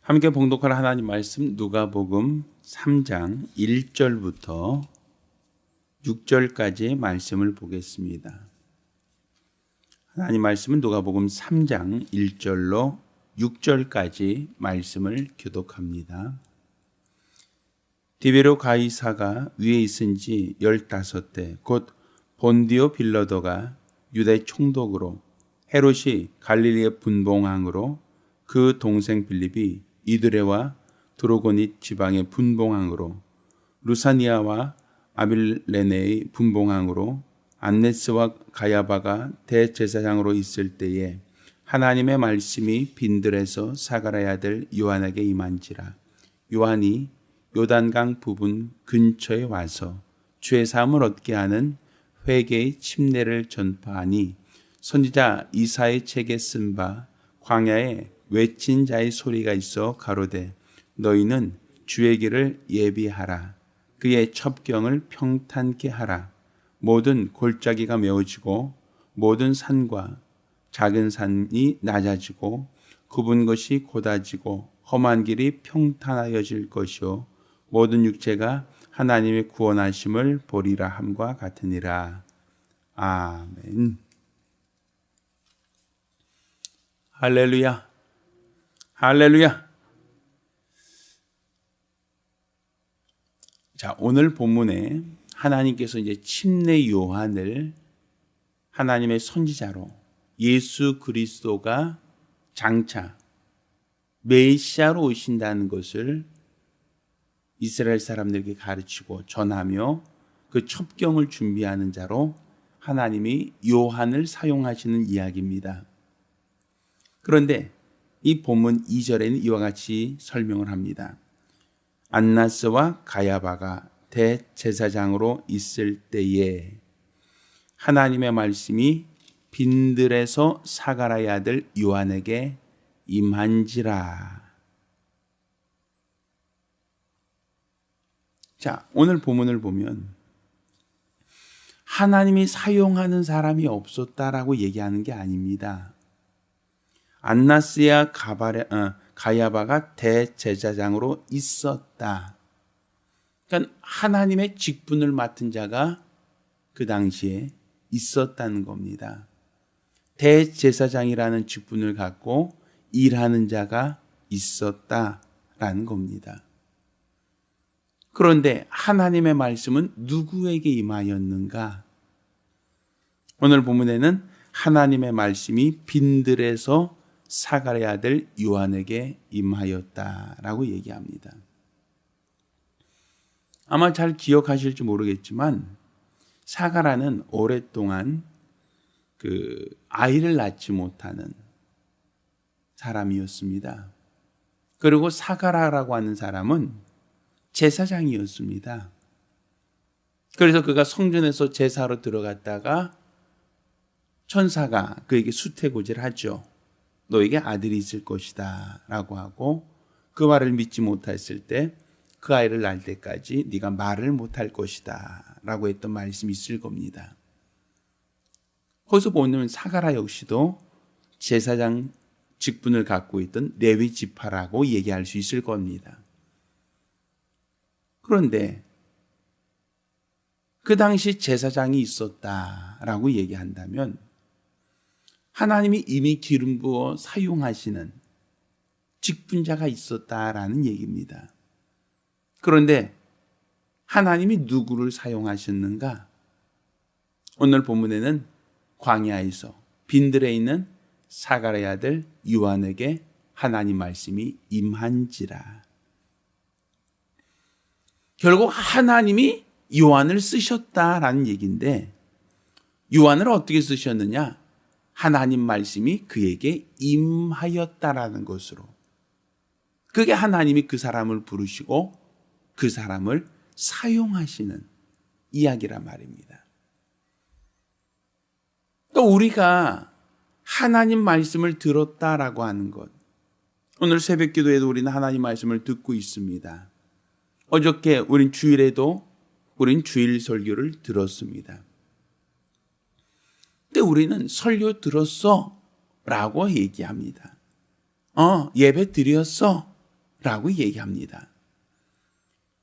함께 봉독할 하나님 말씀 누가복음 3장 1절부터 6절까지의 말씀을 보겠습니다. 하나님 말씀은 누가복음 3장 1절로 6절까지 말씀을 교독합니다. 디베로 가이사가 위에 있은 지 15대 곧 본디오 빌라도가 유대 총독으로 헤롯이 갈릴리의 분봉왕으로 그 동생 빌립이 이두레와 드로고닛 지방의 분봉왕으로 루사니아와 아빌레네의 분봉왕으로 안네스와 가야바가 대제사장으로 있을 때에 하나님의 말씀이 빈들에서 사가랴의 아들 요한에게 임한지라. 요한이 요단강 부분 근처에 와서 죄 사함을 얻게 하는 회개의 침례를 전파하니 선지자 이사의 책에 쓴 바 광야에 외친 자의 소리가 있어 가로되 너희는 주의 길을 예비하라. 그의 첩경을 평탄케 하라. 모든 골짜기가 메워지고 모든 산과 작은 산이 낮아지고 굽은 것이 곧아지고 험한 길이 평탄하여질 것이요 모든 육체가 하나님의 구원하심을 보리라 함과 같으니라. 아멘. 할렐루야. 할렐루야. 자, 오늘 본문에 하나님께서 이제 침례 요한을 하나님의 선지자로 예수 그리스도가 장차 메시아로 오신다는 것을 이스라엘 사람들에게 가르치고 전하며 그 첩경을 준비하는 자로 하나님이 요한을 사용하시는 이야기입니다. 그런데 이 본문 2절에는 이와 같이 설명을 합니다. 안나스와 가야바가 대제사장으로 있을 때에 하나님의 말씀이 빈들에서 사가랴의 아들 요한에게 임한지라. 자, 오늘 본문을 보면 하나님이 사용하는 사람이 없었다라고 얘기하는 게 아닙니다. 안나스야 가야바가 대제사장으로 있었다. 그러니까 하나님의 직분을 맡은 자가 그 당시에 있었다는 겁니다. 대제사장이라는 직분을 갖고 일하는 자가 있었다라는 겁니다. 그런데 하나님의 말씀은 누구에게 임하였는가? 오늘 본문에는 하나님의 말씀이 빈들에서 사가랴의 아들 요한에게 임하였다라고 얘기합니다. 아마 잘 기억하실지 모르겠지만 사가랴는 오랫동안 아이를 낳지 못하는 사람이었습니다. 그리고 사가랴라고 하는 사람은 제사장이었습니다. 그래서 그가 성전에서 제사로 들어갔다가 천사가 그에게 수태고지를 하죠. 너에게 아들이 있을 것이다 라고 하고 그 말을 믿지 못했을 때 그 아이를 낳을 때까지 네가 말을 못할 것이다 라고 했던 말씀이 있을 겁니다. 거기서 보면 사가랴 역시도 제사장 직분을 갖고 있던 레위 지파라고 얘기할 수 있을 겁니다. 그런데 그 당시 제사장이 있었다라고 얘기한다면 하나님이 이미 기름 부어 사용하시는 직분자가 있었다라는 얘기입니다. 그런데 하나님이 누구를 사용하셨는가? 오늘 본문에는 광야에서 빈들에 있는 사가랴의 아들 요한에게 하나님 말씀이 임한지라. 결국 하나님이 요한을 쓰셨다라는 얘기인데 요한을 어떻게 쓰셨느냐? 하나님 말씀이 그에게 임하였다라는 것으로. 그게 하나님이 그 사람을 부르시고 그 사람을 사용하시는 이야기란 말입니다. 또 우리가 하나님 말씀을 들었다라고 하는 것. 오늘 새벽 기도에도 우리는 하나님 말씀을 듣고 있습니다. 어저께 우린 주일에도 우린 주일 설교를 들었습니다. 근데 우리는 설교 들었어 라고 얘기합니다. 예배 드렸어 라고 얘기합니다.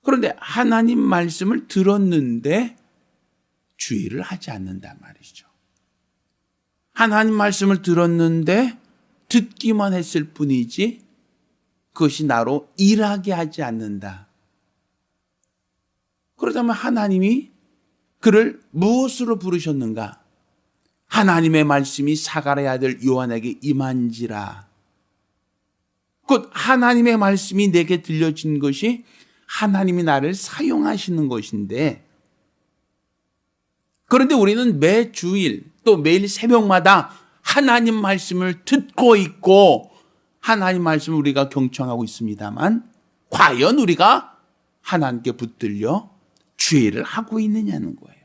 그런데 하나님 말씀을 들었는데 주의를 하지 않는단 말이죠. 하나님 말씀을 들었는데 듣기만 했을 뿐이지 그것이 나로 일하게 하지 않는다. 그렇다면 하나님이 그를 무엇으로 부르셨는가? 하나님의 말씀이 사가랴의 아들 요한에게 임한지라. 곧 하나님의 말씀이 내게 들려진 것이 하나님이 나를 사용하시는 것인데, 그런데 우리는 매 주일 또 매일 새벽마다 하나님 말씀을 듣고 있고 하나님 말씀을 우리가 경청하고 있습니다만 과연 우리가 하나님께 붙들려 주의를 하고 있느냐는 거예요.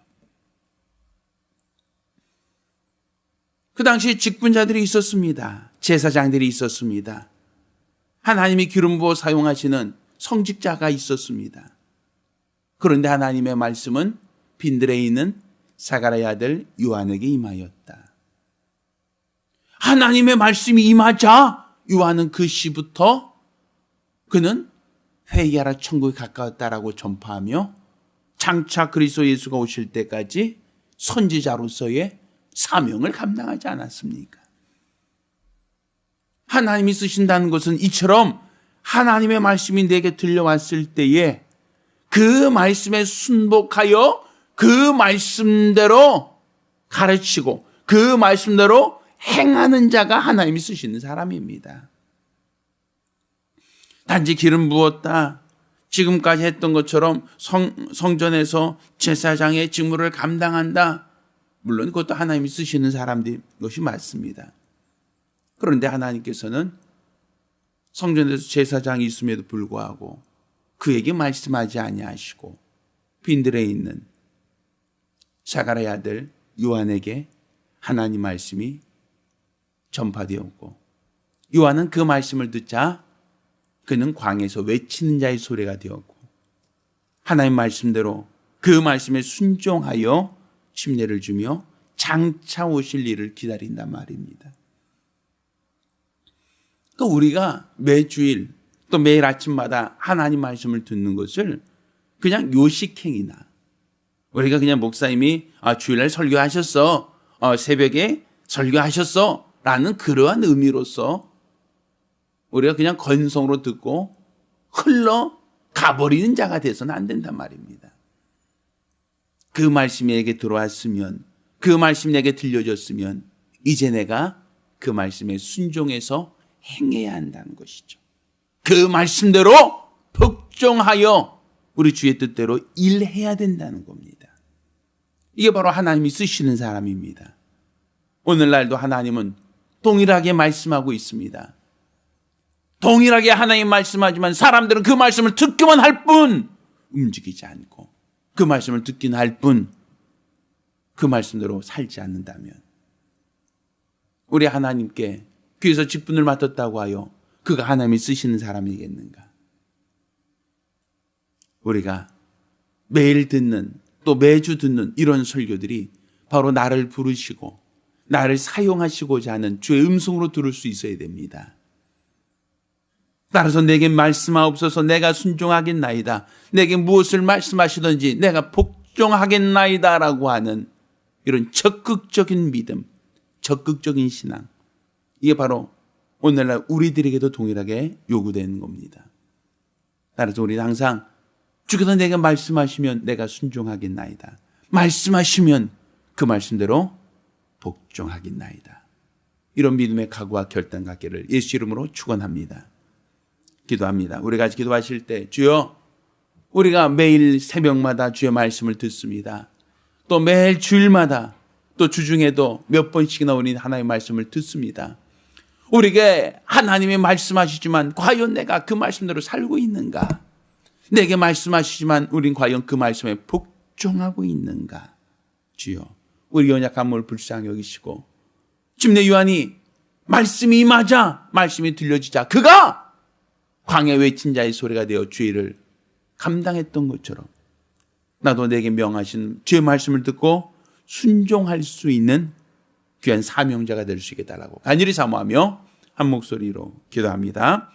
그 당시에 직분자들이 있었습니다. 제사장들이 있었습니다. 하나님이 기름 부어 사용하시는 성직자가 있었습니다. 그런데 하나님의 말씀은 빈들에 있는 사가랴의 아들 요한에게 임하였다. 하나님의 말씀이 임하자 요한은 그 시부터 그는 회개하라 천국이 가까웠다라고 전파하며 장차 그리스도 예수가 오실 때까지 선지자로서의 사명을 감당하지 않았습니까? 하나님이 쓰신다는 것은 이처럼 하나님의 말씀이 내게 들려왔을 때에 그 말씀에 순복하여 그 말씀대로 가르치고 그 말씀대로 행하는 자가 하나님이 쓰시는 사람입니다. 단지 기름 부었다, 지금까지 했던 것처럼 성전에서 제사장의 직무를 감당한다, 물론 그것도 하나님이 쓰시는 사람들인 것이 맞습니다. 그런데 하나님께서는 성전에서 제사장이 있음에도 불구하고 그에게 말씀하지 아니하시고 빈들에 있는 사가랴의 아들 요한에게 하나님 말씀이 전파되었고, 요한은 그 말씀을 듣자 그는 광에서 외치는 자의 소리가 되었고, 하나님 말씀대로 그 말씀에 순종하여 침례를 주며 장차 오실 일을 기다린단 말입니다. 또 우리가 매주일 또 매일 아침마다 하나님 말씀을 듣는 것을 그냥 요식행위나, 우리가 그냥 목사님이 주일날 설교하셨어, 새벽에 설교하셨어 라는 그러한 의미로서 우리가 그냥 건성으로 듣고 흘러가버리는 자가 돼서는 안 된단 말입니다. 그 말씀이 내게 들어왔으면, 그 말씀이 내게 들려졌으면 이제 내가 그 말씀에 순종해서 행해야 한다는 것이죠. 그 말씀대로 복종하여 우리 주의 뜻대로 일해야 된다는 겁니다. 이게 바로 하나님이 쓰시는 사람입니다. 오늘날도 하나님은 동일하게 말씀하고 있습니다. 동일하게 하나님 말씀하지만 사람들은 그 말씀을 듣기만 할 뿐 움직이지 않고, 그 말씀을 듣긴 할 뿐 그 말씀대로 살지 않는다면 우리 하나님께 귀에서 직분을 맡았다고 하여 그가 하나님이 쓰시는 사람이겠는가? 우리가 매일 듣는, 또 매주 듣는 이런 설교들이 바로 나를 부르시고 나를 사용하시고자 하는 주의 음성으로 들을 수 있어야 됩니다. 따라서 내게 말씀하옵소서, 내가 순종하겠나이다, 내게 무엇을 말씀하시든지 내가 복종하겠나이다 라고 하는 이런 적극적인 믿음, 적극적인 신앙, 이게 바로 오늘날 우리들에게도 동일하게 요구되는 겁니다. 따라서 우리는 항상 주께서 내게 말씀하시면 내가 순종하겠나이다, 말씀하시면 그 말씀대로 복종하겠나이다, 이런 믿음의 각오와 결단 갖기를 예수 이름으로 축원합니다. 기도합니다. 우리가 같이 기도하실 때, 주여, 우리가 매일 새벽마다 주의 말씀을 듣습니다. 또 매일 주일마다, 또 주중에도 몇 번씩이나 우리는 하나님의 말씀을 듣습니다. 우리에게 하나님이 말씀하시지만 과연 내가 그 말씀대로 살고 있는가? 내게 말씀하시지만 우린 과연 그 말씀에 복종하고 있는가? 주여, 우리 연약한 몸을 불쌍히 여기시고, 침례 요한이 말씀이 임하자, 말씀이 들려지자 그가 광야 외친 자의 소리가 되어 주의를 감당했던 것처럼 나도 내게 명하신 주의 말씀을 듣고 순종할 수 있는 귀한 사명자가 될 수 있게 달라고 간절히 사모하며 한 목소리로 기도합니다.